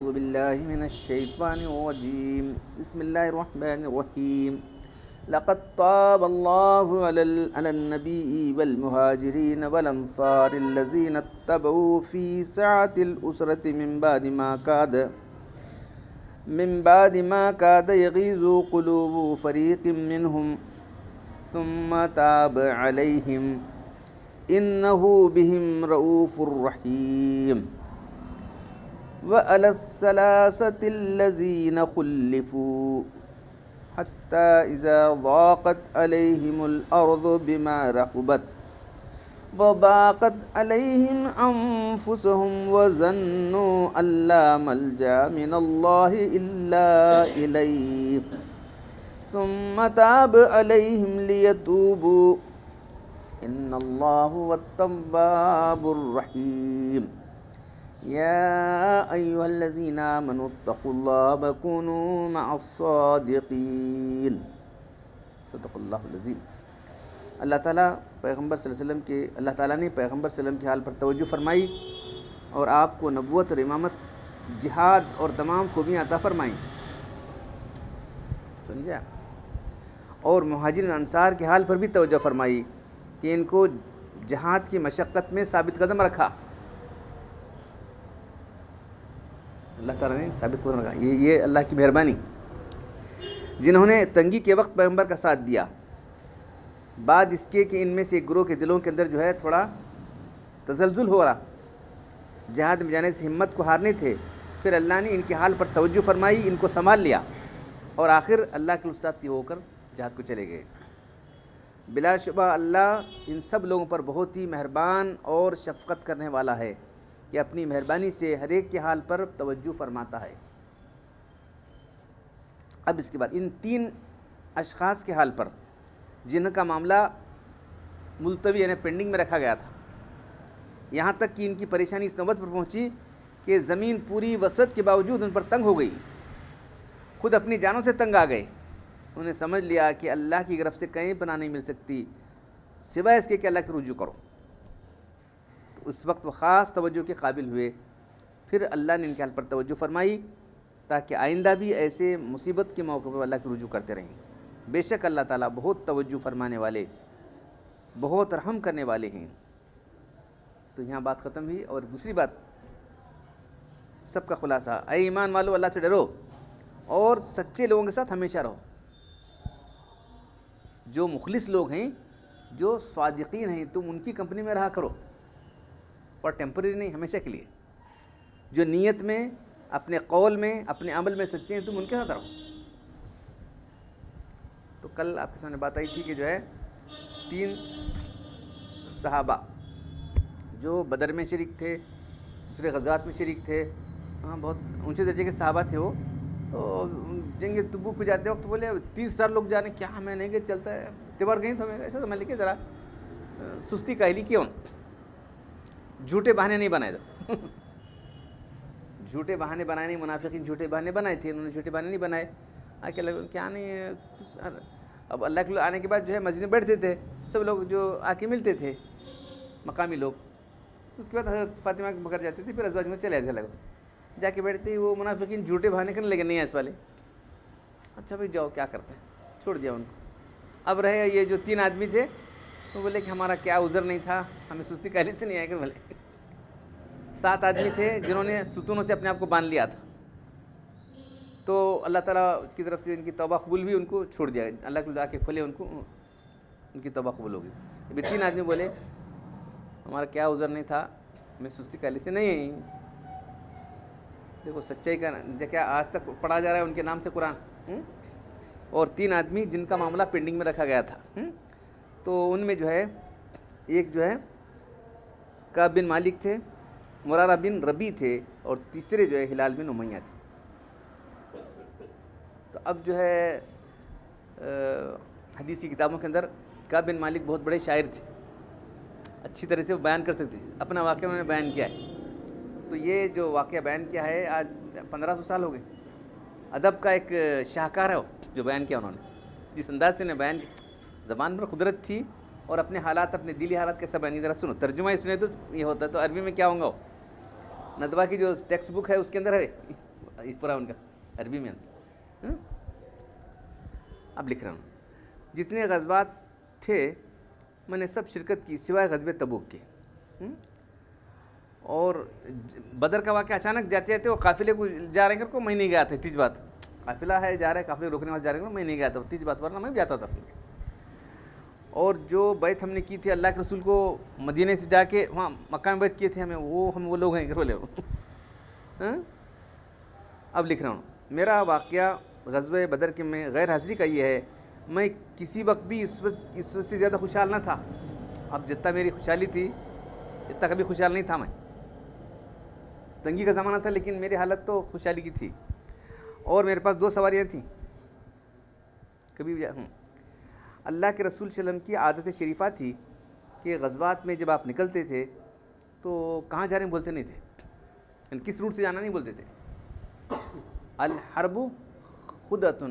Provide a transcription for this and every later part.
أعوذ بالله من الشيطان الرجيم بسم الله الرحمن الرحيم لقد تاب الله على النبي والمهاجرين والأنصار الذين اتبعوا في ساعة الأسرة من بعد ما كاد يغيظ قلوب فريق منهم ثم تاب عليهم إنه بهم رؤوف رحيم وعلى الثلاثة الذين خلفوا حتى إذا ضاقت عليهم الأرض بما رحبت وضاقت عليهم أنفسهم وظنوا أن لا ملجأ من الله إلا إليه ثم تاب عليهم ليتوبوا إن الله هو التواب الرحيم يا أيها الذين آمنوا اتقوا الله وكونوا مع الصادقين صدق اللہ العظیم۔ اللہ تعالیٰ پیغمبر صلی اللہ علیہ وسلم کے اللہ تعالیٰ نے پیغمبر صلی اللہ علیہ وسلم کے حال پر توجہ فرمائی اور آپ کو نبوت اور امامت، جہاد اور تمام خوبیاں عطا فرمائیں، سمجھا؟ اور مہاجرین انصار کے حال پر بھی توجہ فرمائی کہ ان کو جہاد کی مشقت میں ثابت قدم رکھا، اللہ تعالیٰ نے ثابت قدم رکھا۔ یہ اللہ کی مہربانی، جنہوں نے تنگی کے وقت پیغمبر کا ساتھ دیا، بعد اس کے کہ ان میں سے ایک گروہ کے دلوں کے اندر جو ہے تھوڑا تزلزل ہو رہا، جہاد میں جانے سے ہمت کو ہارنے تھے، پھر اللہ نے ان کے حال پر توجہ فرمائی، ان کو سنبھال لیا اور آخر اللہ کے ساتھ ہو کر جہاد کو چلے گئے۔ بلا شبہ اللہ ان سب لوگوں پر بہت ہی مہربان اور شفقت کرنے والا ہے کہ اپنی مہربانی سے ہر ایک کے حال پر توجہ فرماتا ہے۔ اب اس کے بعد ان تین اشخاص کے حال پر جن کا معاملہ ملتوی یعنی پینڈنگ میں رکھا گیا تھا، یہاں تک کہ ان کی پریشانی اس نوبت پر پہنچی کہ زمین پوری وسعت کے باوجود ان پر تنگ ہو گئی، خود اپنی جانوں سے تنگ آ گئے، انہیں سمجھ لیا کہ اللہ کی طرف سے کہیں پناہ نہیں مل سکتی سوائے اس کے کہ اللہ کی رجوع کرو۔ اس وقت وہ خاص توجہ کے قابل ہوئے، پھر اللہ نے ان کے حال پر توجہ فرمائی تاکہ آئندہ بھی ایسے مصیبت کے موقع پر اللہ کی رجوع کرتے رہیں۔ بے شک اللہ تعالیٰ بہت توجہ فرمانے والے، بہت رحم کرنے والے ہیں۔ تو یہاں بات ختم ہوئی، اور دوسری بات سب کا خلاصہ، اے ایمان والو اللہ سے ڈرو اور سچے لوگوں کے ساتھ ہمیشہ رہو۔ جو مخلص لوگ ہیں، جو صادقین ہیں، تم ان کی کمپنی میں رہا کرو، اور ٹیمپرری نہیں، ہمیشہ کے لیے۔ جو نیت میں، اپنے قول میں، اپنے عمل میں سچے ہیں، تم ان کے ساتھ رہو۔ تو کل آپ کے سامنے بات آئی تھی کہ جو ہے 3 صحابہ جو بدر میں شریک تھے، دوسرے غزوات میں شریک تھے، بہت اونچے درجے کے صحابہ تھے وہ، تو جنگ تبوک پہ جاتے وقت بولے 30,000 لوگ جانے، کیا میں نہیں کہ چلتا ہے، تیوار گئی تو میں ایسا تو میں لے کے ذرا سستی کاہلی کیوں، جھوٹے بہانے نہیں بنائے، جھوٹے بہانے بنائے نہیں، منافقین جھوٹے بہانے بنائے تھے، انہوں نے جھوٹے بہانے نہیں بنائے۔ کیا نہیں ہے، اب اللہ کے لوگ آنے کے بعد جو ہے مسجد میں بیٹھتے تھے، سب لوگ جو آ کے ملتے تھے مقامی لوگ، اس کے بعد حضرت فاطمہ کے بکر جاتے تھے، پھر ازواج میں چلے جاتے لگے، جا کے بیٹھتے ہی وہ منافقین جھوٹے بہانے کرنے لگے، نہیں ہے اس والے، اچھا بھائی جاؤ کیا کرتے ہیں، چھوڑ دیا ان کو۔ اب رہے یہ جو 3 آدمی تھے، تو بولے کہ ہمارا کیا عذر نہیں تھا، ہمیں سستی کاہلی سے نہیں آئے، کہ بولے 7 آدمی تھے جنہوں نے ستونوں سے اپنے آپ کو باندھ لیا تھا، تو اللہ تعالیٰ کی طرف سے ان کی توبہ قبول بھی، ان کو چھوڑ دیا، اللہ کے جا کے کھولے ان کو، ان کی توبہ قبول ہو گئی۔ ابھی 3 آدمی بولے ہمارا کیا عذر نہیں تھا، ہمیں سستی کاہلی سے نہیں ہے۔ دیکھو سچائی کا کیا آج تک پڑھا جا رہا ہے ان کے نام سے قرآن۔ اور 3 آدمی جن کا معاملہ پینڈنگ میں رکھا گیا تھا، تو ان میں جو ہے ایک جو ہے کعب بن مالک تھے، مرارہ بن ربی تھے، اور تیسرے جو ہے ہلال بن امیہ تھے۔ تو اب جو ہے حدیث کی کتابوں کے اندر کعب بن مالک بہت بڑے شاعر تھے، اچھی طرح سے وہ بیان کر سکتے، اپنا واقعہ انہوں نے بیان کیا ہے۔ تو یہ جو واقعہ بیان کیا ہے آج 1500 سال ہو گئے، ادب کا ایک شاہکار ہے وہ جو بیان کیا انہوں نے، جس انداز سے انہیں بیان کیا، زبان پر قدرت تھی، اور اپنے حالات، اپنے دلی حالات کیسا بیان، ذرا سنو ترجمہ ہی سنے تو یہ ہوتا ہے، تو عربی میں کیا ہوں گا وہ، ندوہ کی جو ٹیکسٹ بک ہے اس کے اندر ہے، یہ پورا ان کا عربی میں. اب لکھ رہا ہوں, جتنے غزوات تھے میں نے سب شرکت کی سوائے غزوہ تبوک کے. اور بدر کا واقعہ اچانک جاتے جاتے وہ قافلے کو جا رہے ہیں کو میں نہیں گیا تھا. تیج بات قافلہ ہے جا رہا ہے, قافلے روکنے والے جا رہے ہیں, میں نہیں گیا تھا تیج بات, ورنہ میں بھی جاتا تھا. اور جو بیعت ہم نے کی تھی اللہ کے رسول کو مدینے سے جا کے وہاں مکہ میں بیعت کیے تھے ہم وہ لوگ ہیں کہ بولے. اب لکھ رہا ہوں, میرا واقعہ غزوہ بدر کے میں غیر حاضری کا یہ ہے, میں کسی وقت بھی اس وقت سے زیادہ خوشحال نہ تھا. اب جتنا میری خوشحالی تھی اتنا کبھی خوشحال نہیں تھا میں. تنگی کا زمانہ تھا لیکن میری حالت تو خوشحالی کی تھی. اور میرے پاس 2 سواریاں تھیں کبھی بھی. اللہ کے رسول صلی اللہ علیہ وسلم کی عادت شریفہ تھی کہ غزوات میں جب آپ نکلتے تھے تو کہاں جا رہے ہیں بولتے نہیں تھے, یعنی کس روٹ سے جانا نہیں بولتے تھے. الحرب خدۃ,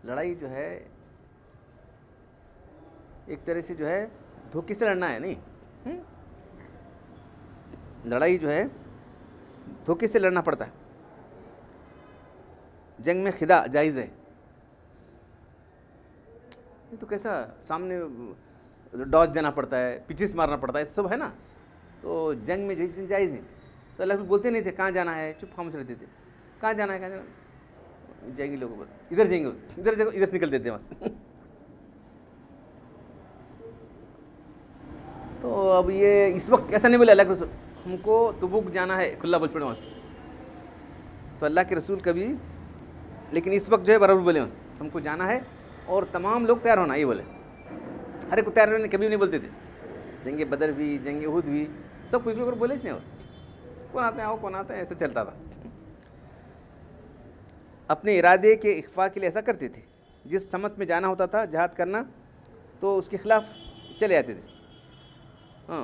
لڑائی جو ہے ایک طرح سے جو ہے دھوکے سے لڑنا ہے. نہیں, لڑائی جو ہے دھوکے سے لڑنا پڑتا ہے. جنگ میں خدا جائز ہے. یہ تو کیسا سامنے ڈاج دینا پڑتا ہے, پیچھے سے مارنا پڑتا ہے, سب ہے نا. تو جنگ میں جو چیز جائز ہے. تو اللہ بولتے نہیں تھے کہاں جانا ہے, چپ خاموش رہتے تھے. کہاں جانا ہے, کہاں جانا ہے, جائیں گے لوگوں پر, ادھر جائیں گے, ادھر سے نکل دیتے ہیں بس. تو اب یہ اس وقت ایسا نہیں بولے اللہ کے رسول, ہم کو تبوک جانا ہے, کھلا بول پڑے وہاں سے. تو اللہ کے رسول کبھی, لیکن اس وقت جو ہے برابر بولے ہم کو جانا ہے اور تمام لوگ تیار ہونا, یہ بولے. ہر ایک کو تیار ہونے کبھی نہیں بولتے تھے. جنگ بدر بھی, جنگ احد بھی, سب کچھ لوگ بولے نہیں, کون آتے ہیں کون آتے ہیں, ایسا چلتا تھا. اپنے ارادے کے اخفاء کے لیے ایسا کرتے تھے. جس سمت میں جانا ہوتا تھا جہاد کرنا تو اس کے خلاف چلے جاتے تھے,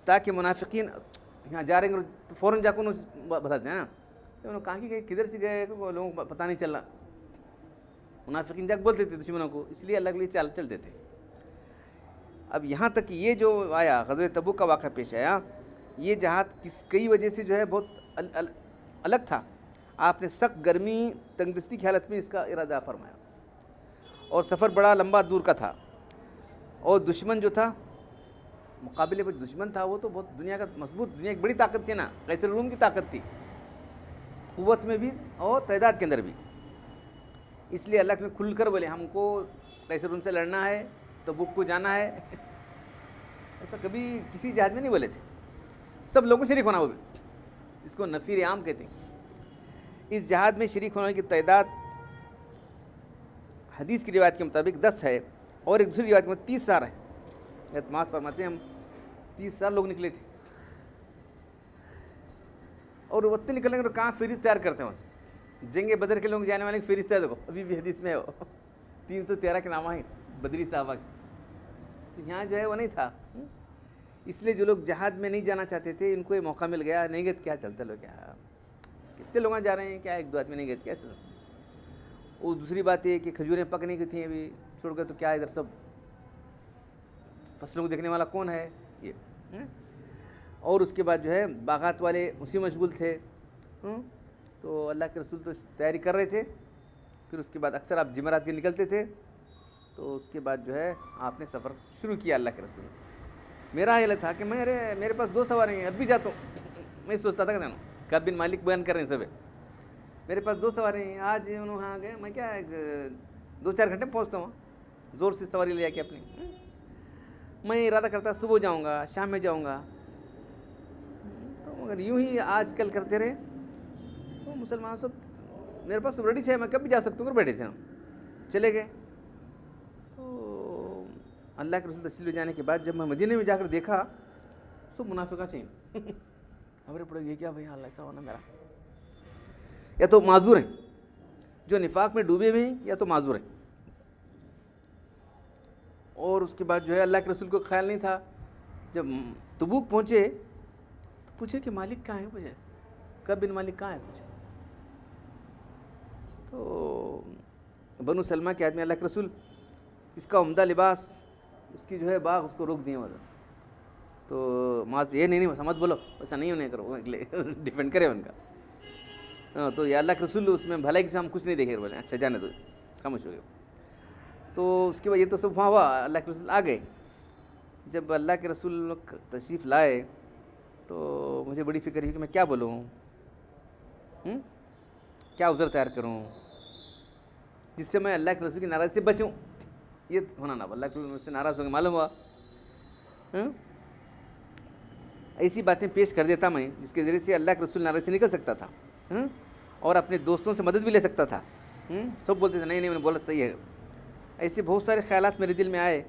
تاکہ منافقین یہاں جا رہے ہیں تو فوراً جا کر بتاتے ہیں نا, انہوں نے کہا کہ کدھر سے گئے لوگوں کو پتہ نہیں چل رہا. منافقین جا کے بولتے تھے دشمنوں کو, اس لیے اللہ کے لیے چلتے تھے. اب یہاں تک کہ یہ جو آیا غزوہ تبوک کا واقعہ پیش آیا, یہ جہاد کئی وجہ سے جو ہے بہت الگ تھا. آپ نے سخت گرمی تنگدستی کی حالت میں اس کا ارادہ فرمایا, اور سفر بڑا لمبا دور کا تھا. اور دشمن جو تھا مقابلے پر دشمن تھا وہ تو بہت دنیا کا مضبوط, دنیا ایک بڑی طاقت تھی نا, قیصر روم کی طاقت تھی, قوت میں بھی اور تعداد کے اندر بھی. اس لیے اللہ نے کھل کر بولے ہم کو قیصر روم سے لڑنا ہے, تبوک کو جانا ہے. ایسا کبھی کسی جہاد میں نہیں بولے تھے. سب لوگوں کو شریک ہونا, وہ بھی اس کو نفیر عام کہتے ہیں. اس جہاد میں شریک ہونے کی تعداد حدیث کی روایت کے مطابق 10 ہے, اور ایک دوسری روایت میں 30 ہے. اعتماد فرماتے ہیں ہم 30 لوگ نکلے تھے. اور وہ اتنے نکلیں گے تو کہاں فہرست تیار کرتے ہیں وہاں سے. جنگ بدر کے لوگ جانے والے کی فہرست ہے, دیکھو ابھی بھی حدیث میں 313 کے نام ہیں بدری صحابہ کے. تو یہاں جو ہے وہ نہیں تھا. اس لیے جو لوگ جہاد میں نہیں جانا چاہتے تھے ان کو یہ موقع مل گیا. نہیں گئے کیا چلتا لوگ, کیا کتنے لوگ جا رہے ہیں, کیا 1-2 آدمی نہیں گئے کیسے. اور دوسری بات یہ کہ کھجوریں پک نہیں گئی تھیں ابھی چھوڑ کر, تو کیا ادھر سب فصلوں کو دیکھنے والا کون ہے یہ. اور اس کے بعد جو ہے باغات والے اسی مشغول تھے. تو اللہ کے رسول تو تیاری کر رہے تھے. پھر اس کے بعد اکثر آپ جمعرات کے نکلتے تھے, تو اس کے بعد جو ہے آپ نے سفر شروع کیا اللہ کے رسول. میرا حال تھا کہ میرے پاس 2 سواری ہیں, اب بھی جاتا ہوں. میں سوچتا تھا کہ کعب بن مالک بیان کر رہے ہیں سب, میرے پاس 2 سواری ہیں. آج انہوں وہاں گئے, میں کیا 2-4 گھنٹے میں پہنچتا ہوں, زور سے سواری لے جا کے اپنی. میں ارادہ کرتا صبح جاؤں گا, شام میں جاؤں گا. تو مگر یوں ہی آج کل کرتے رہے تو مسلمان سب میرے پاس سب ریڈی تھے, میں کب بھی جا سکتا ہوں, بیٹھے تھے چلے گئے. تو اللہ کے رسول تشریف لے جانے کے بعد جب میں مدینے میں جا کر دیکھا سب منافقہ چاہیے. ہمارے پڑے یہ کیا بھائی اللہ ایسا ہونا میرا, یا تو معذور ہیں جو نفاق میں ڈوبے ہوئے ہیں, یا تو معذور ہیں. اور اس کے بعد جو ہے اللہ کے رسول کو خیال نہیں تھا. جب تبوک پہنچے تو پوچھے کہ مالک کہاں ہے, مجھے کعب بن مالک کہاں ہے پوچھے. تو بنو سلمہ کے آدمی اللہ کے رسول اس کا عمدہ لباس, اس کی جو ہے باغ, اس کو روک دیے وہاں. تو یہ نہیں سمجھ بولو ایسا نہیں ہونے کرو, ڈیپینڈ کرے ان کا. تو یا اللہ کے رسول اس میں بھلائی سے ہم کچھ نہیں دیکھے. بولے اچھا جانے دو, خاموش ہو گئے. تو اس کے بعد یہ تو سب وہاں ہوا, اللہ کے رسول آ گئے. جب اللہ کے رسول تشریف لائے تو مجھے بڑی فکر ہوئی کہ میں کیا بولوں, کیا عذر تیار کروں جس سے میں اللہ کے رسول کی ناراضی سے بچوں. یہ ہونا نہ, اللہ کے رسول سے ناراض ہو کے معلوم ہوا. ایسی باتیں پیش کر دیتا میں جس کے ذریعے سے اللہ کے رسول ناراضی سے نکل سکتا تھا اور اپنے دوستوں سے مدد بھی لے سکتا تھا. سب بولتے تھے نہیں نہیں, میں نے بولا صحیح ہے. ایسے بہت سارے خیالات میرے دل میں آئے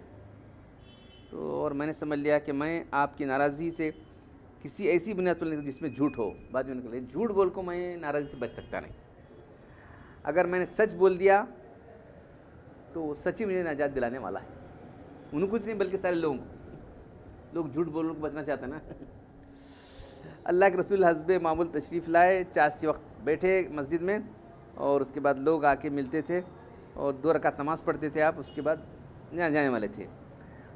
تو, اور میں نے سمجھ لیا کہ میں آپ کی ناراضی سے کسی ایسی بنیاد پر جس میں جھوٹ ہو. بعد میں نکلے جھوٹ بول کو میں ناراضی سے بچ سکتا نہیں. اگر میں نے سچ بول دیا تو سچ ہی مجھے نجات دلانے والا ہے. انہوں کچھ نہیں بلکہ سارے لوگوں کو. لوگ جھوٹ بولنے کو بچنا چاہتے ہیں نا. اللہ کے رسول حسب معمول تشریف لائے, چاشتی وقت بیٹھے مسجد میں, اور اس کے بعد لوگ آ کے ملتے تھے اور 2 رکعت نماز پڑھتے تھے. آپ اس کے بعد جانے والے تھے.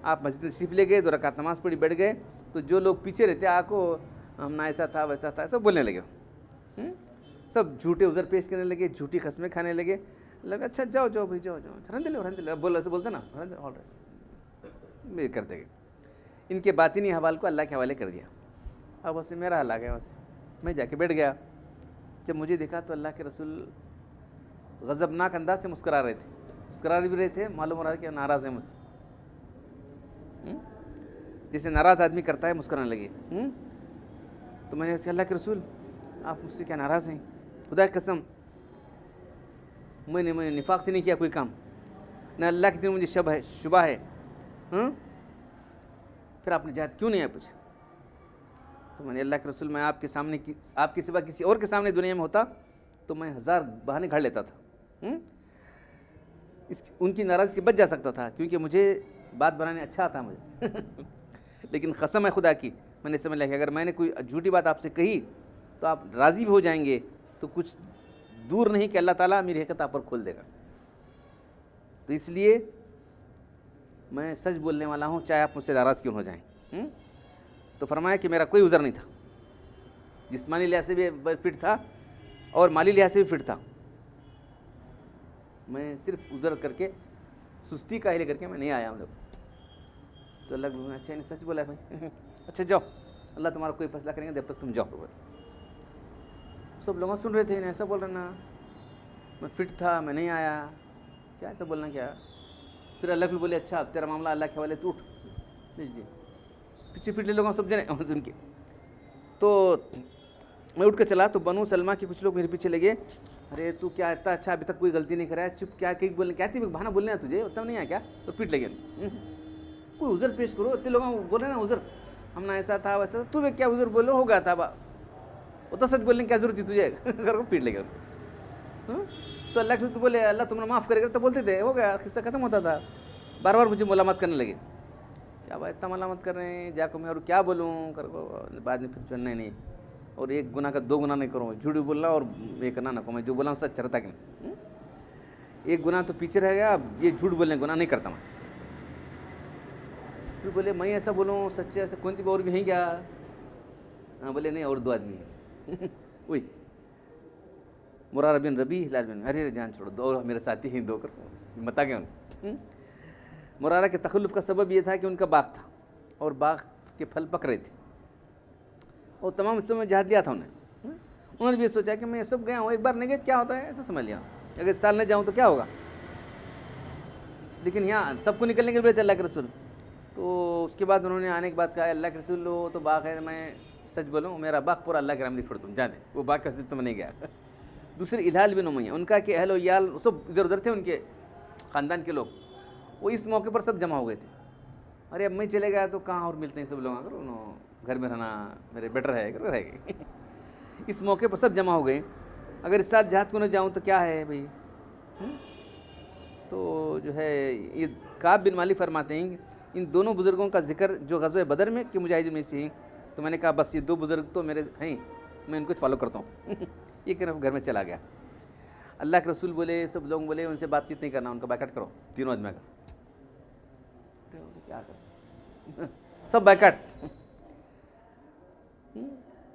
آپ مسجد میں تشریف لے گئے, 2 رکعت نماز پڑھی, بیٹھ گئے. تو جو لوگ پیچھے رہتے آ کو ہم نہ ایسا تھا ویسا تھا سب بولنے لگے. سب جھوٹے عذر پیش کرنے لگے, جھوٹی قسمیں کھانے لگے. لگا اچھا جاؤ جاؤ بھائی جاؤ جاؤ, رہنے لو رہنے لو, بول ایسے بولتے نا, کرتے گئے. ان کے باطنی حوال کو اللہ کے حوالے کر دیا. اب ویسے میرا حال آ گیا. ویسے میں جا کے بیٹھ گیا. جب مجھے دیکھا تو اللہ کے رسول غضبناک انداز سے مسکرا رہے تھے. مسکرا بھی رہے تھے, معلوم ہو رہا ہے کہ ناراض ہیں مجھ سے. جیسے ناراض آدمی کرتا ہے مسکرانے لگے. تو میں نے کہا اللہ کے رسول آپ مجھ سے کیا ناراض ہیں؟ خدا کی قسم میں نے نفاق سے نہیں کیا کوئی کام, نہ اللہ کے دن مجھے شبہ ہے. پھر آپ نے جہاد کیوں نہیں آیا پوچھا؟ تو میں نے اللہ کے رسول میں آپ کے سامنے آپ کے سوا کسی اور کے سامنے دنیا میں ہوتا تو میں 1000 بہانے گھڑ لیتا تھا. ان کی ناراضی سے بچ جا سکتا تھا کیونکہ مجھے بات بنانے اچھا آتا مجھے. لیکن قسم ہے خدا کی, میں نے سمجھ لیا کہ اگر میں نے کوئی جھوٹی بات آپ سے کہی تو آپ راضی بھی ہو جائیں گے, تو کچھ دور نہیں کہ اللہ تعالیٰ میری حقیقت آپ پر کھول دے گا. تو اس لیے میں سچ بولنے والا ہوں, چاہے آپ مجھ سے ناراض کیوں ہو جائیں. تو فرمایا کہ میرا کوئی عذر نہیں تھا, جسمانی لحاظ سے بھی فٹ تھا اور مالی لحاظ سے بھی فٹ تھا. میں صرف عذر کر کے سستی کا ہی لے کر کے میں نہیں آیا ہوں. تو اللہ نے اچھا نہیں سچ بولا بھائی, اچھا جاؤ, اللہ تمہارا کوئی فیصلہ کریں گے جب تک تم جاؤ. سب لوگ سن رہے تھے, ایسا بول رہے نا میں فٹ تھا میں نہیں آیا, کیا ایسا بولنا کیا. پھر اللہ کو بولے اچھا تیرا معاملہ اللہ کے حوالے, تو اٹھ جی. پیچھے پچھلے لوگوں سب جنے سن کے. تو میں اٹھ کے چلا تو بنو سلمہ کے کچھ لوگ میرے پیچھے لگے, ارے تو کیا اتنا اچھا ابھی تک کوئی غلطی نہیں کرا ہے, چپ کیا کہ بولنے کہتی بہانہ بولنے ہیں تجھے اتنا نہیں ہے کیا. تو پیٹ لگے, کوئی عذر پیش کرو. اتنے لوگوں بول رہے نا عذر, ہم نے ایسا تھا ویسا, تو کیا عذر بولو ہو گیا تھا وہ تو سچ بولنے کی کیا ضرورت تھی تجھے, گھر کو پیٹ لگے. تو اللہ کے تو بولے اللہ تم نے معاف کرے گا, تو بولتے تھے ہو گیا, قصہ ختم ہوتا تھا. بار بار مجھے ملامت کرنے لگے, کیا بھائی اتنا ملامت کر رہے ہیں, جا کو میں اور کیا بولوں کر کو. بعد میں پھر چلنا نہیں, اور ایک گناہ کا 2 گناہ نہیں کروں, جھوٹ بولنا اور یہ کرنا نہ کو. میں جو بولا ہوں سچ رہتا کہ نہیں, ایک گناہ تو پیچھے رہ گیا, یہ جھوٹ بولنے گناہ نہیں کرتا میں. پھر بولے میں ایسا بولوں سچے ایسا کون سی اور بھی ہیں کیا. ہاں بولے نہیں اور 2 آدمی ہیں. وہی مرارہ بن ربیع, ہلال بن, ارے جان چھوڑو, 2 میرے ساتھی ہیں 2 کر متا کیا. مرارہ کے تخلف کا سبب یہ تھا کہ ان کا باغ تھا اور باغ کے پھل پک رہے تھے, اور تمام حصوں میں جہاد دیا تھا انہوں نے بھی یہ سوچا کہ میں سب گیا ہوں, ایک بار نہیں گیا کیا ہوتا ہے, ایسا سمجھ لیا. اگر اس سال نہ جاؤں تو کیا ہوگا. لیکن یہاں سب کو نکلنے کے لیے تھے اللہ کے رسول. تو اس کے بعد انہوں نے آنے کے بعد کہا اللہ کے رسول وہ تو باغ ہے, میں سچ بولوں میرا باغ پورا اللہ کے رحمت چھوڑ تم جا دیں. وہ باغ کا حصہ میں نہیں گیا. دوسرے ہلال بن امیہ, ان کا کہ اہل و عیال سب ادھر ادھر تھے, ان کے خاندان کے لوگ, وہ اس موقع پر سب جمع ہو گئے تھے. ارے اب میں چلے گیا تو کہاں اور ملتے ہیں سب لوگ, اگر انہوں گھر میں رہنا میرے بیٹر ہے, اگر رہ گئے. اس موقع پر سب جمع ہو گئے. اگر اس سال جہاد کو نہ جاؤں تو کیا ہے بھائی. تو جو ہے یہ کعب بن مالک فرماتے ہیں ان دونوں بزرگوں کا ذکر جو غزوہ بدر میں کہ مجاہدین میں سے ہیں, تو میں نے کہا بس یہ 2 بزرگ تو میرے ہیں, میں ان کو فالو کرتا ہوں. یہ کہ گھر میں چلا گیا. اللہ کے رسول بولے, سب لوگ بولے ان سے بات چیت نہیں کرنا, ان کا بائیکاٹ کرو. 3 آدمی کا کیا کرو, سب بائیکاٹ.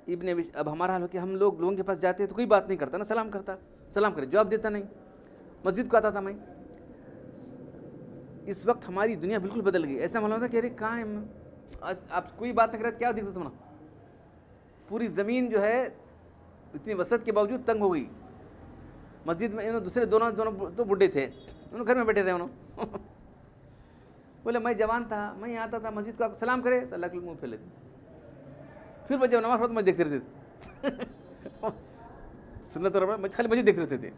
اب ہمارا حال ہو کہ ہم لوگوں کے پاس جاتے ہیں تو کوئی بات نہیں کرتا نا، سلام کرتا، سلام کرے جواب دیتا نہیں. مسجد کو آتا تھا میں. اس وقت ہماری دنیا بالکل بدل گئی. ایسا معلوم ہوتا کہ ارے کہاں ہے، آپ کوئی بات نہیں کرتے کیا دکھتا تمہیں. پوری زمین جو ہے اتنی وسعت کے باوجود تنگ ہو گئی. مسجد میں دوسرے دونوں تو بڈھے تھے، انہوں گھر میں بیٹھے رہے. انہوں بولے میں جوان تھا، میں آتا تھا مسجد کو، آپ سلام کرے تو اللہ کے منہ پھیلے. پھر میں جب نماز پڑھتا میں دیکھتے رہتے تھے سنت اور خالی مسجد دیکھ رہتے تھے.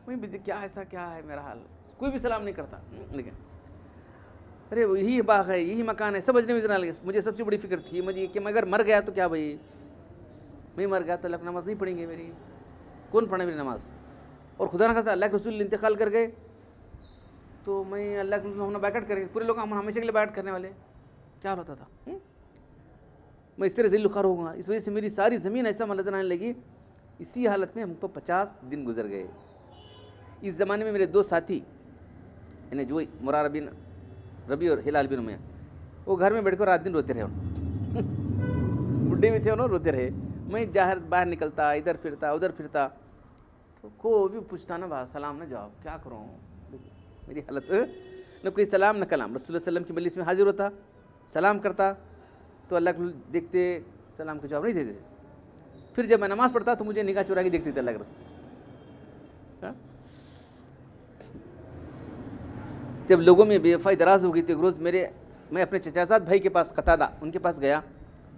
میں کیا ایسا کیا ہے میرا حال، کوئی بھی سلام نہیں کرتا. لیکن ارے یہی باغ ہے، یہی مکان ہے، سب اجنبی نظر آنے لگے. مجھے سب سے بڑی فکر تھی مجھے کہ میں اگر مر گیا تو کیا بھائی، میں مر گیا تو اللہ کی نماز نہیں پڑھیں گے میری، کون پڑھے میری نماز. اور خدا نخواستہ اللہ کے رسول انتقال کر گئے تو میں اللہ کے رسول ہونا بیکٹ کریں، پورے لوگ ہم ہمیشہ کے لیے بیکٹ کرنے والے، کیا ہوتا تھا. میں اس طرح ذل خوار ہو گا. اس وجہ سے میری ساری زمین ایسا نظر آنے لگی. اسی حالت میں ہم کو 50 دن گزر گئے. اس زمانے میں میرے 2 ساتھی یعنی جو مرارہ بن ربی اور ہلال بن امیہ، وہ گھر میں بیٹھ کر رات دن روتے رہے. بڈھے بھی تھے، انہوں روتے رہے. میں باہر نکلتا، ادھر پھرتا ادھر پھرتا تو کوئی بھی پوچھتا نا بات سلام نہ جواب، کیا کروں. میری حالت نہ کوئی سلام نہ کلام. رسول اللہ صلی اللہ علیہ وسلم کی مجلس میں حاضر ہوتا، سلام کرتا تو اللہ کے دیکھتے، سلام کا جواب نہیں دیتے. پھر جب میں نماز پڑھتا تو مجھے نگاہ چرا کے دیکھتے تھے اللہ کے رسول. جب لوگوں میں بے وفائی دراز ہو گئی تو ایک روز میں اپنے چچا زاد بھائی کے پاس، قتادہ، ان کے پاس گیا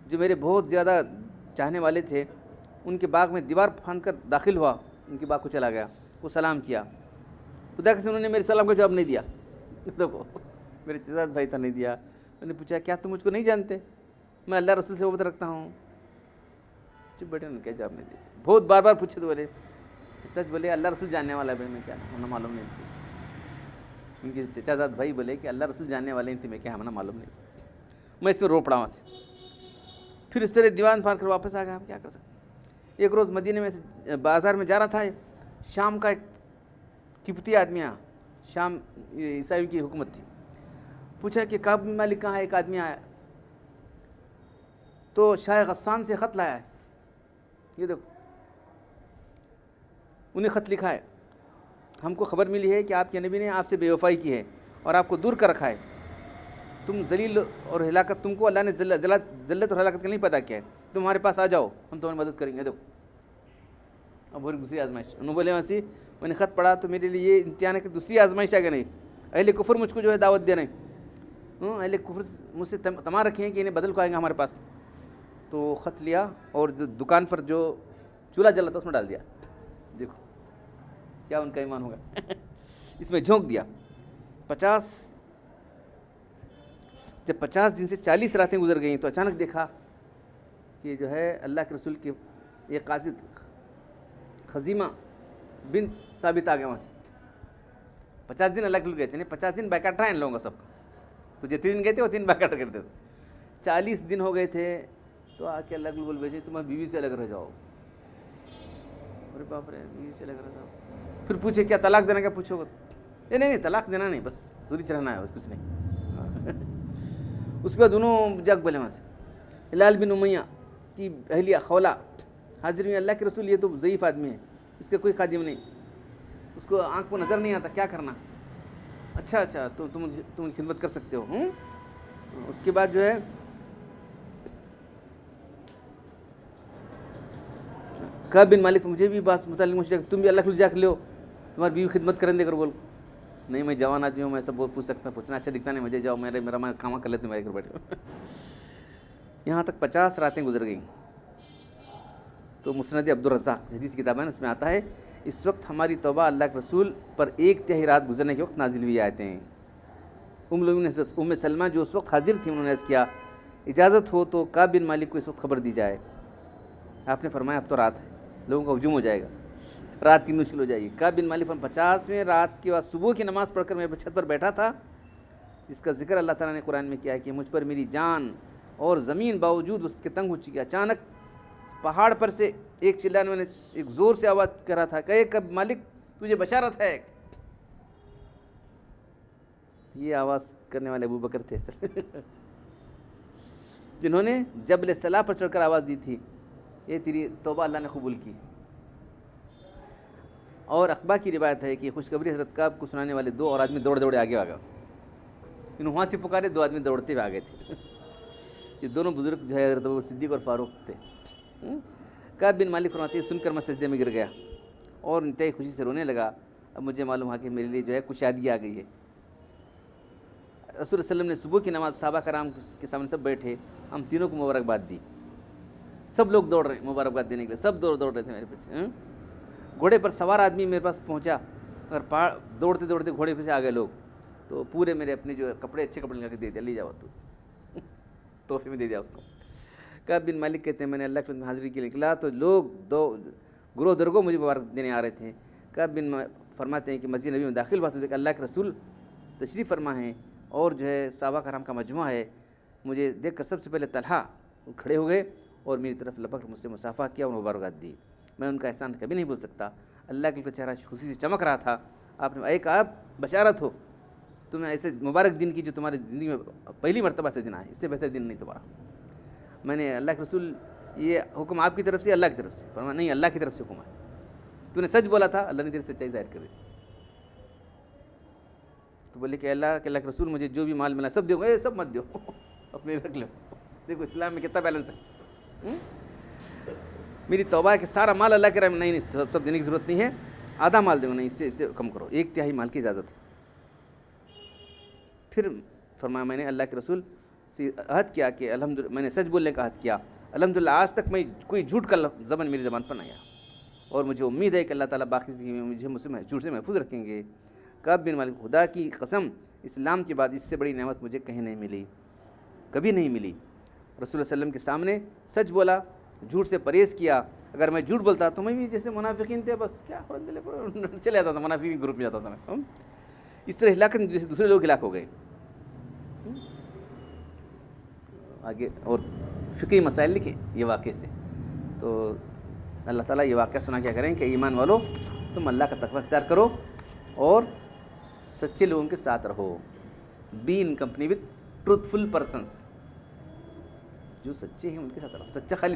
جو میرے بہت زیادہ چاہنے والے تھے. ان کے باغ میں دیوار پھاند کر داخل ہوا، ان کے باغ کو چلا گیا. وہ سلام کیا، خدا کے انہوں نے میرے سلام کا جواب نہیں دیا. دیکھو میرے چچا زاد بھائی تھا، نہیں دیا. میں نے پوچھا کیا تم مجھ کو نہیں جانتے، میں اللہ رسول سے محبت رکھتا ہوں. چپ بیٹھے، انہوں نے کیا جواب نہیں دیا. بہت بار بار پوچھے تو بولے تج بولے اللہ رسول جاننے والا ہے. میں کیا ہونا معلوم نہیں. ان کے چچا زاد بھائی بولے کہ اللہ رسول جاننے والے تھے، میں کیا ہمیں معلوم نہیں. میں اس پہ رو پڑا وہاں سے. پھر اس طرح دیوان پھاڑ کر واپس آ گیا. ہم کیا کر سکتے. ایک روز مدینے میں سے بازار میں جا رہا تھا. شام کا ایک قبطی آدمی آیا. شام عیسائیوں کی حکومت تھی. پوچھا کہ کعب بن مالک کہاں ہے. ایک آدمی آیا تو شاہ غسان سے خط لایا ہے. یہ دیکھو انہیں خط لکھا ہے، ہم کو خبر ملی ہے کہ آپ کے نبی نے آپ سے بے وفائی کی ہے اور آپ کو دور کر رکھا ہے. تم ذلیل اور ہلاکت، تم کو اللہ نے ذلت اور ہلاکت کا نہیں پتہ کیا ہے. تم ہمارے پاس آ جاؤ، ہم تمہاری مدد کریں گے. دیکھو اب اور دوسری آزمائش. انہوں بولے ویسی میں نے خط پڑھا تو میرے لیے یہ امتحان ہے کہ دوسری آزمائش آ گئی. نہیں اہل کفر مجھ کو جو ہے دعوت دے رہے ہیں، اہل کفر مجھ سے تما رکھے ہیں کہ انہیں بدل کو آئیں گے ہمارے پاس. تو خط لیا اور جو دکان پر جو چولہا جلا تھا اس میں ڈال دیا. دیکھو کیا ان کا ایمان ہوگا. اس میں جھونک دیا. جب 50 دن سے 40 راتیں گزر گئیں تو اچانک دیکھا کہ جو ہے اللہ کے رسول کے ایک قاصد خزیمہ بن ثابت آ گئے وہاں سے. 50 دن اللہ کے رسول گئے تھے، 50 دن بیکاٹ رہا ان لوگوں کا سب. تو جتنے دن گئے تھے وہ 3 بیکاٹ کرتے تھے. 40 دن ہو گئے تھے تو آ کے اللہ کے رسول بھیجے تمہیں بیوی سے الگ رہ جاؤ. ارے باپ رے، بیوی سے الگ رہ جاؤ. پھر پوچھے کیا طلاق دینا، کیا پوچھو گا. نہیں طلاق دینا نہیں، بس دوری سے رہنا ہے، بس کچھ نہیں. اس کے بعد دونوں جگ بولے وہاں سے. ہلال بن امیہ کی اہلیہ خولہ حاضر ہوئی. اللہ کے رسول یہ تو ضعیف آدمی ہے، اس کا کوئی خادم نہیں، اس کو آنکھ کو نظر نہیں آتا، کیا کرنا. اچھا تو تم خدمت کر سکتے ہو. اس کے بعد جو ہے کعب بن مالک مجھے بھی بات متعلق مجھے تم بھی اللہ کے جا کے لو، تمہاری بیوی خدمت کریں دے کر. بول نہیں میں جوان آدمی ہوں، میں سب بہت پوچھ سکتا ہوں، پوچھنا اچھا دکھتا نہیں مجھے. جاؤ میرا میں کام کر لیتے میرے گھر بیٹھے. یہاں تک 50 راتیں گزر گئیں. تو مسند عبدالرزاق حدیث کی کتاب ہے، اس میں آتا ہے اس وقت ہماری توبہ اللہ کے رسول پر 1/3 رات گزرنے کے وقت نازل ہوئی آیتیں ہیں. ام سلمہ جو اس وقت حاضر تھی، انہوں نے عرض کیا اجازت ہو تو کعب بن مالک کو اس وقت خبر دی جائے. آپ نے فرمایا اب تو رات ہے، لوگوں کا ہجوم ہو جائے گا، رات کی مشکل ہو جائے گی. کعب بن مالک 50ویں رات کے بعد صبح کی نماز پڑھ کر میں چھت پر بیٹھا تھا، جس کا ذکر اللہ تعالیٰ نے قرآن میں کیا ہے کہ مجھ پر میری جان اور زمین باوجود اس کے تنگ ہو چکی. اچانک پہاڑ پر سے ایک چلانے میں نے ایک زور سے آواز کر رہا تھا کہ کعب مالک تجھے بشارت ہے. یہ آواز کرنے والے ابوبکر تھے جنہوں نے جبل صلا پر چڑھ کر آواز دی تھی یہ تیری توبہ اللہ نے قبول کی۔ اور اقبا کی روایت ہے کہ خوشخبری حضرت کعب کو سنانے والے 2 اور آدمی دوڑے آگے آ گئے، انہوں وہاں سے پکارے، 2 آدمی دوڑتے ہوئے آ گئے تھے۔ یہ دونوں بزرگ جو ہے حضرت ابوبکر صدیق اور فاروق تھے۔ کعب بن مالک فرماتے ہیں سن کر میں سجدے میں گر گیا اور انتہائی خوشی سے رونے لگا۔ اب مجھے معلوم ہوا کہ میرے لیے جو ہے کشادگی آ گئی ہے۔ رسول اللہ علیہ وسلم نے صبح کی نماز صحابہ کرام کے سامنے سب بیٹھے، ہم تینوں کو مبارکباد دی۔ سب لوگ دوڑ رہے ہیں مبارکباد دینے کے لیے، سب دوڑ رہے تھے میرے پیچھے۔ گھوڑے پر سوار آدمی میرے پاس پہنچا اور دوڑتے گھوڑے پہ سے آ گئے لوگ، تو پورے میرے اپنے جو کپڑے اچھے کپڑے لگا کے دے دیا، لے جاؤ تو تحفے میں دے دیا اس کو۔ کعب بن مالک کہتے ہیں میں نے اللہ کی حاضری کے لیے نکلا تو لوگ گروہ درگو مجھے مبارک دینے آ رہے تھے۔ کعب بن فرماتے ہیں کہ مسجد نبی میں داخل ہوا تو کہ اللہ کے رسول تشریف فرما ہیں اور جو ہے صحابہ کرام کا مجموعہ ہے۔ مجھے دیکھ کر سب سے پہلے طلحہ کھڑے ہو گئے اور میری طرف لپک کر مجھ سے مصافحہ کیا اور مبارکباد دی۔ میں ان کا احسان کبھی نہیں بھول سکتا۔ اللہ کے چہرہ خوشی سے چمک رہا تھا۔ آپ نے ایک آپ بشارت ہو تمہیں ایسے مبارک دن کی جو تمہاری زندگی میں پہلی مرتبہ سے دن آئے، اس سے بہتر دن نہیں تمہارا۔ میں نے اللہ کے رسول یہ حکم آپ کی طرف سے اللہ کی طرف سے؟ فرمایا نہیں، اللہ کی طرف سے حکم ہے، تو نے سچ بولا تھا، اللہ نے تیری سچائی ظاہر کر دی۔ تو بولے کہ اللہ کے رسول مجھے جو بھی مال ملا سب دو، سب مت دو، اپنے رکھ لو۔ دیکھو اسلام میں کتنا بیلنس ہے۔ میری توبہ ہے کہ سارا مال اللہ کے راہ میں نہیں سب دینے کی ضرورت نہیں ہے، آدھا مال دوں نہیں، اس سے کم کرو، 1/3 مال کی اجازت ہے۔ پھر فرمایا میں نے اللہ کے رسول سے عہد کیا کہ میں نے سچ بولنے کا عہد کیا، الحمدللہ آج تک میں کوئی جھوٹ کا زبان میری زبان پر نہیں آیا، اور مجھے امید ہے کہ اللہ تعالیٰ باقی زندگی میں مجھے مجھ سے جھوٹ سے محفوظ رکھیں گے۔ کعب بن مالک خدا کی قسم اسلام کے بعد اس سے بڑی نعمت مجھے کہیں نہیں ملی، کبھی نہیں ملی۔ رسول اللہ علیہ وسلم کے سامنے سچ بولا، جھوٹ سے پرہیز کیا۔ اگر میں جھوٹ بولتا تو میں بھی جیسے منافقین تھے، بس کیا چلے جاتا تھا، منافقین گروپ میں جاتا تھا میں۔ اس طرح ہلاکت جیسے دوسرے لوگ ہلاک ہو گئے۔ آگے اور فقہی مسائل لکھے یہ واقعے سے، تو اللہ تعالیٰ یہ واقعہ سنا کیا کریں کہ ایمان والو تم اللہ کا تقوی اختیار کرو اور سچے لوگوں کے ساتھ رہو۔ Be in company with truthful persons, جو سچے ہیں ان کے ساتھ رہو۔ سچا خالی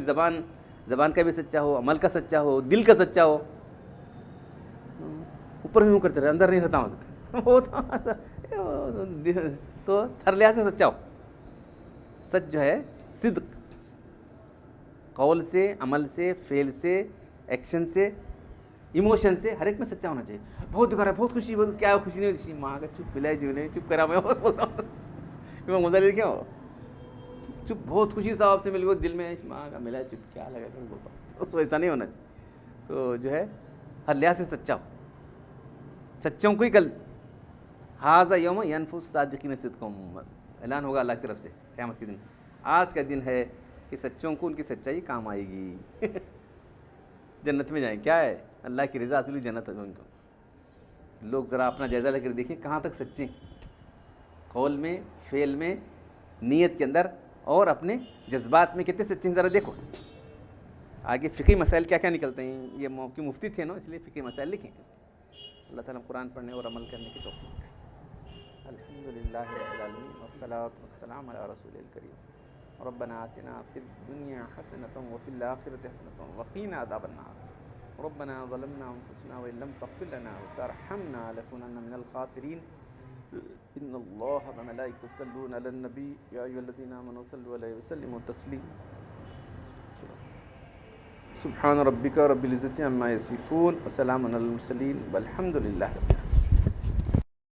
زبان کا بھی سچا ہو، عمل کا سچا ہو، دل کا سچا ہو، اوپر میں کرتے رہے اندر نہیں رہتا تو ہر لحاظ سے سچا ہو۔ سچ جو ہے صدق، قول سے، عمل سے، فعل سے، ایکشن سے، ایموشن سے، ہر ایک میں سچا ہونا چاہیے۔ بہت دکھ رہا ہے، بہت خوشی، کیا خوشی نہیں ہوتی، ماں کا چپ ملا جیونے چپ کرا میں بولتا ہوں مزہ لے کیا ہو چپ، بہت خوشی صاحب سے مل گئی دل میں، ماں کا ملا چپ کیا لگا کر بولتا ہوں، تو ایسا نہیں ہونا چاہیے۔ تو جو ہے ہر لحاظ سے سچا ہو، سچوں کو ہی کل ھذا یوم ینفع الصادقین صدقہم اعلان ہوگا اللہ کی طرف سے قیامت کے دن۔ آج کا دن ہے کہ سچوں کو ان کی سچائی کام آئے گی، جنت میں جائیں۔ کیا ہے اللہ کی رضا اصلی جنت ہے ان کو۔ لوگ ذرا اپنا جائزہ لے کر دیکھیں کہاں تک سچے، قول میں، فعل میں، نیت کے اندر اور اپنے جذبات میں کتنے سچے ہیں، ذرا دیکھو۔ آگے فقہی مسائل کیا کیا نکلتے ہیں، یہ موقع مفتی تھے نا، اس لیے فقہی مسائل لکھیں۔ اللہ تعالیٰ قرآن پڑھنے اور عمل کرنے کی توفیق دے۔ الحمدللہ رب العالمین والصلاۃ والسلام علی رسول الکریم۔ ربنا آتنا فی الدنیا حسنۃ وفی الآخرۃ حسنۃ وقنا عذاب النار۔ ربنا ظلمنا انفسنا وان لم تغفر لنا وترحمنا لنكونن من الخاسرین۔ ان اللہ وملائکتہ یصلون علی النبی یا ایھا الذین آمنوا صلوا علیہ وسلموا تسلیما۔ سبحان ربک رب العزۃ عما یصفون وسلام علی المرسلین والحمد للہ۔